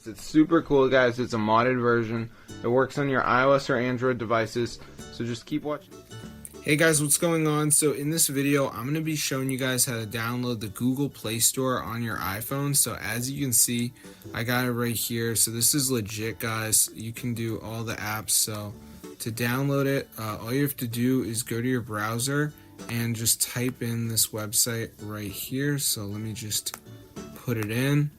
It's super cool, guys. It's a modded version. It works on your iOS or Android devices, so just keep watching. Hey guys, what's going on? So in this video, I'm going to be showing you guys how to download the Google Play Store on your iPhone. So as you can see, I got it right here. So this is legit, guys. You can do all the apps. So to download it, all you have to do is go to your browser and just type in this website right here. So let me just put it in.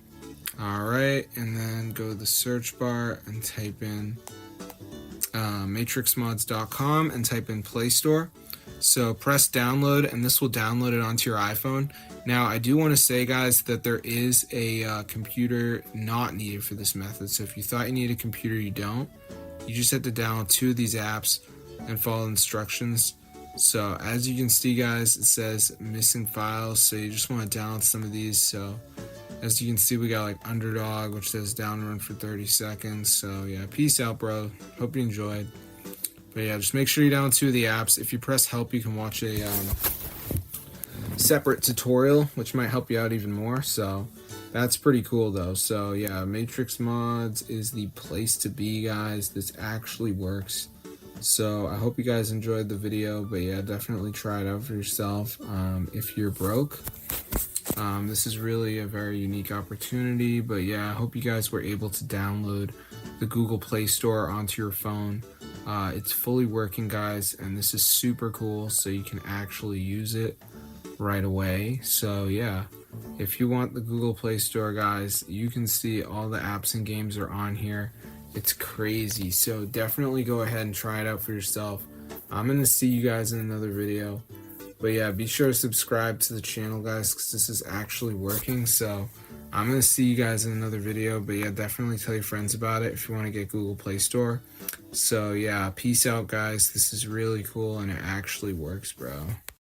Alright, and then go to the search bar and type in matrixmods.com and type in Play Store. So press download and this will download it onto your iPhone. Now I do want to say, guys, that there is a computer not needed for this method. So if you thought you needed a computer, you don't. You just have to download 2 of these apps and follow instructions. So as you can see, guys, it says missing files, so you just want to download some of these. So as you can see, we got like Underdog, which says downrun for 30 seconds. So yeah, peace out, bro. Hope you enjoyed. But yeah, just make sure you download 2 of the apps. If you press help, you can watch a separate tutorial, which might help you out even more. So that's pretty cool though. So yeah, Matrix Mods is the place to be, guys. This actually works. So I hope you guys enjoyed the video, but yeah, definitely try it out for yourself. If you're broke, this is really a very unique opportunity. But yeah, I hope you guys were able to download the Google Play Store onto your phone. It's fully working, guys, and this is super cool, so you can actually use it right away. So yeah, if you want the Google Play Store, guys, you can see all the apps and games are on here. It's crazy, so definitely go ahead and try it out for yourself. I'm gonna see you guys in another video, but yeah, be sure to subscribe to the channel, guys, because this is actually working. So I'm gonna see you guys in another video, but yeah, definitely tell your friends about it if you want to get Google Play Store. So yeah, peace out, guys. This is really cool and it actually works, bro.